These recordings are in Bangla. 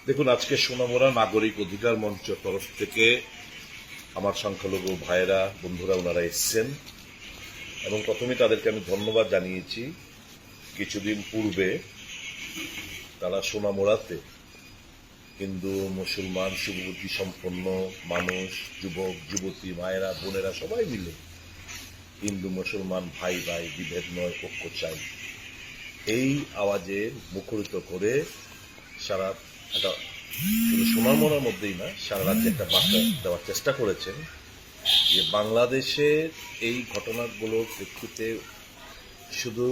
দেখুন, আজকে সোনামুড়া নাগরিক অধিকার মঞ্চ তরফ থেকে আমার সংখ্যালঘু ভাইয়েরা বন্ধুরা ওনারা এসছেন এবং প্রথমে তাদেরকে আমি ধন্যবাদ জানিয়েছি। কিছুদিন পূর্বে তারা সোনামুড়াতে হিন্দু মুসলমান শুভবুদ্ধি সম্পন্ন মানুষ, যুবক যুবতী, মায়েরা বোনেরা সবাই মিলে হিন্দু মুসলমান ভাই ভাই বিভেদ নয়, ঐক্য চাই, এই আওয়াজে মুখরিত করে সারা একটা শুধু সোনামুড়ার মধ্যেই না, সারা রাজ্যে একটা বার্তা দেওয়ার চেষ্টা করেছেন যে বাংলাদেশের এই ঘটনাগুলোর প্রেক্ষিতে শুধু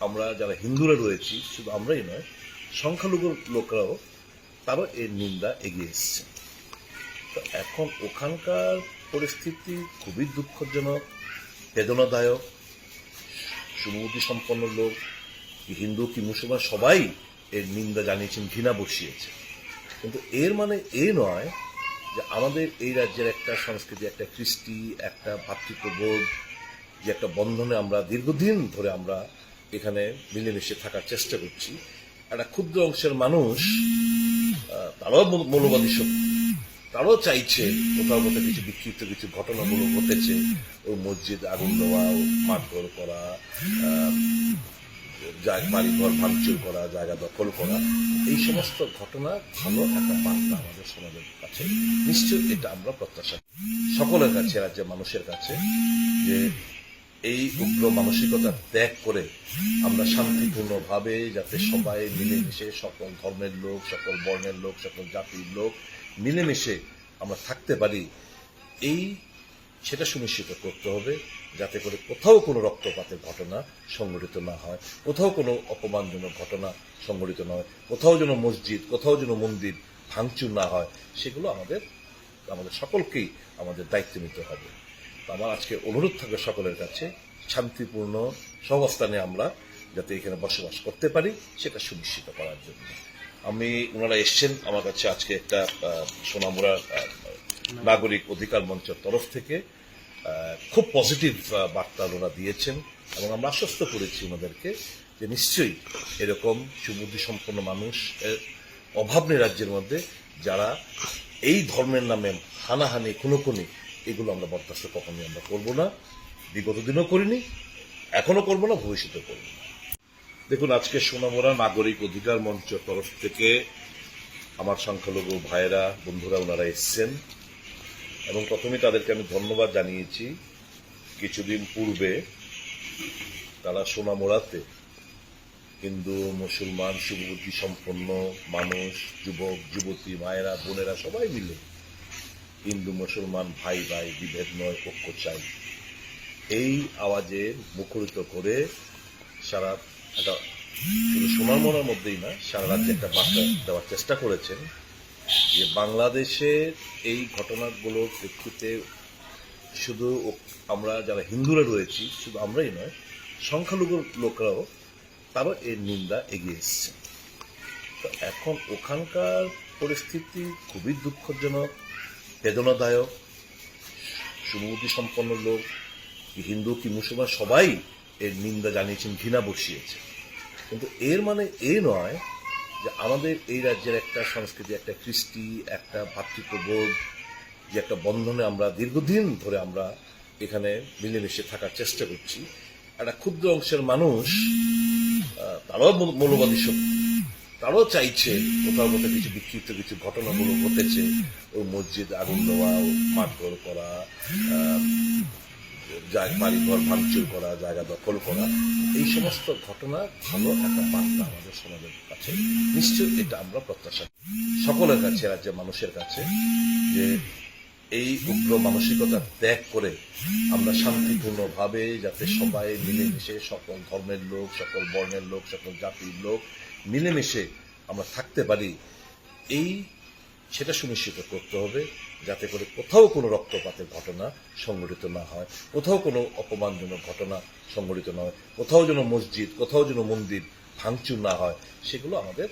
আমরা যারা হিন্দুরা রয়েছি, শুধু আমরাই নয়, সংখ্যালঘু লোকরাও তারও এর নিন্দা এগিয়ে এসছে। তো এখন ওখানকার পরিস্থিতি খুবই দুঃখজনক, বেদনাদায়ক। শুভবুদ্ধি সম্পন্ন লোক, হিন্দু কি মুসলমান, সবাই এর নিন্দা জানিয়েছেন, ঘৃণা বসিয়েছে। কিন্তু এর মানে এই নয় যে আমাদের এই রাজ্যের একটা সংস্কৃতি, একটা কৃষ্টি, একটা ভ্রাতৃত্ববোধ, যে একটা বন্ধনে আমরা দীর্ঘদিন ধরে আমরা এখানে মিলেমিশে থাকার চেষ্টা করছি, একটা ক্ষুদ্র অংশের মানুষ তারাও মৌলবাদী শক্তি, তারাও চাইছে কোথাও কোথাও কিছু বিক্ষিপ্ত কিছু ঘটনাগুলো ঘটেছে, ও মসজিদ আগুন দেওয়া, মারধর করা, বাড়িঘর ভাঙচুর করা, জায়গা দখল করা, এই সমস্ত ঘটনা ভালো একটা বার্তা আমাদের সমাজের কাছে। নিশ্চয়ই এটা আমরা প্রত্যাশা সকলের কাছে, রাজ্যের মানুষের কাছে, যে এই উগ্র মানসিকতা ত্যাগ করে আমরা শান্তিপূর্ণভাবে যাতে সবাই মিলেমিশে, সকল ধর্মের লোক, সকল বর্ণের লোক, সকল জাতির লোক মিলেমিশে আমরা থাকতে পারি, সেটা সুনিশ্চিত করতে হবে, যাতে করে কোথাও কোনো রক্তপাতের ঘটনা সংঘটিত না হয়, কোথাও কোনো অপমানজনক ঘটনা সংঘটিত না হয়, কোথাও যেন মসজিদ, কোথাও যেন মন্দির ভাঙচুর না হয়। সেগুলো আমাদের সকলকেই আমাদের দায়িত্ব নিতে হবে। আমার আজকে অনুরোধ থাকবে সকলের কাছে, শান্তিপূর্ণ সহাবস্থানে আমরা যাতে এখানে বসবাস করতে পারি সেটা সুনিশ্চিত করার জন্য ওনারা এসছেন আমার কাছে। আজকে একটা সোনামুড়া নাগরিক অধিকার মঞ্চের তরফ থেকে খুব পজিটিভ বার্তা ওনারা দিয়েছেন এবং আমরা আশ্বস্ত করেছি ওনাদেরকে যে নিশ্চয়ই এরকম সুবুদ্ধি সম্পন্ন মানুষ অভাব নেই রাজ্যের মধ্যে, যারা এই ধর্মের নামে হানাহানি, খুনোখুনি, এগুলো আমরা বরদাস্ত কখনোই আমরা করবো না। বিগত দিনও করিনি, এখনো করবো না, ভবিষ্যতেও করবো না। দেখুন, আজকে সোনামুড়া নাগরিক অধিকার মঞ্চ তরফ থেকে আমার সংখ্যালঘু ভাইয়েরা বন্ধুরা ওনারা এসছেন এবং প্রথমে তাদেরকে আমি ধন্যবাদ জানিয়েছি। কিছুদিন পূর্বে তারা সোনামুড়াতে হিন্দু মুসলমান শুভবুদ্ধি সম্পন্ন মানুষ, যুবক যুবতী, মায়েরা বোনেরা সবাই মিলে হিন্দু মুসলমান ভাই ভাই বিভেদ নয়, ঐক্য চাই, এই আওয়াজে মুখরিত করে সারা একটা শুধু সোনামুড়ার মধ্যেই না, সারা রাজ্যে একটা বার্তা দেওয়ার চেষ্টা করেছেন যে বাংলাদেশের এই ঘটনাগুলোর প্রেক্ষিতে শুধু আমরা যারা হিন্দুরা রয়েছি, শুধু আমরাই নয়, সংখ্যালঘু লোকরাও তারও এর নিন্দা এগিয়ে এসছে। তো এখন ওখানকার পরিস্থিতি খুবই দুঃখজনক, বেদনাদায়ক। শুভবুদ্ধি সম্পন্ন লোক, হিন্দু কি মুসলমান, সবাই এর নিন্দা জানিয়েছেন, ঘৃণা বসিয়েছে। কিন্তু এর মানে এই নয় যে আমাদের এই রাজ্যের একটা সংস্কৃতি, একটা কৃষ্টি, একটা ভ্রাতৃত্ববোধ, যে একটা বন্ধনে আমরা দীর্ঘদিন ধরে আমরা এখানে মিলেমিশে থাকার চেষ্টা করছি, একটা ক্ষুদ্র অংশের মানুষ তারাও মৌলবাদী শক্তি, তারাও চাইছে কোথাও কোথাও কিছু বিক্ষিপ্ত কিছু ঘটনাগুলো ঘটেছে, ওই মসজিদ আগুন দেওয়া, মারধর করা, বাড়িঘর ভাঙচুর করা, জায়গা দখল করা, এই সমস্ত ঘটনা ভালো একটা বার্তা আমাদের সমাজের কাছে। নিশ্চয়ই এটা আমরা প্রত্যাশা সকলের কাছে, রাজ্যের মানুষের কাছে, যে এই উগ্র মানসিকতা ত্যাগ করে আমরা শান্তিপূর্ণভাবে যাতে সবাই মিলেমিশে, সকল ধর্মের লোক, সকল বর্ণের লোক, সকল জাতির লোক মিলেমিশে আমরা থাকতে পারি, সেটা সুনিশ্চিত করতে হবে, যাতে করে কোথাও কোনো রক্তপাতের ঘটনা সংঘটিত না হয়, কোথাও কোনো অপমানজনক ঘটনা সংঘটিত না হয়, কোথাও যেন মসজিদ, কোথাও যেন মন্দির ভাঙচুর না হয়। সেগুলো আমাদের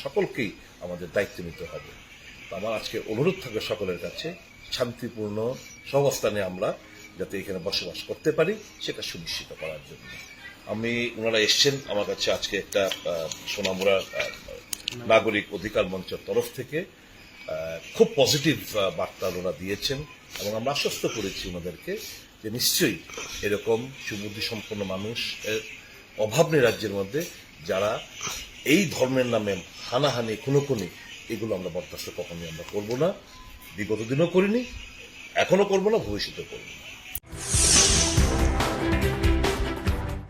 সকলকেই আমাদের দায়িত্ব নিতে হবে। আমার আজকে অনুরোধ থাকবে সকলের কাছে, শান্তিপূর্ণ সহাবস্থানে আমরা যাতে এখানে বসবাস করতে পারি সেটা সুনিশ্চিত করার জন্য ওনারা এসছেন আমার কাছে। আজকে একটা সোনামুড়া নাগরিক অধিকার মঞ্চের তরফ থেকে খুব পজিটিভ বার্তা ওনারা দিয়েছেন এবং আমরা আশ্বস্ত করেছি ওনাদেরকে যে নিশ্চয়ই এরকম সুবুদ্ধি সম্পন্ন মানুষ অভাব নেই রাজ্যের মধ্যে যারা এই ধর্মের নামে হানাহানি খুনোখুনি এগুলো আমরা বরদাস্ত কখনোই আমরা করবো না, বিগত দিনও করিনি, এখনো করবো না, ভবিষ্যতেও করবো না।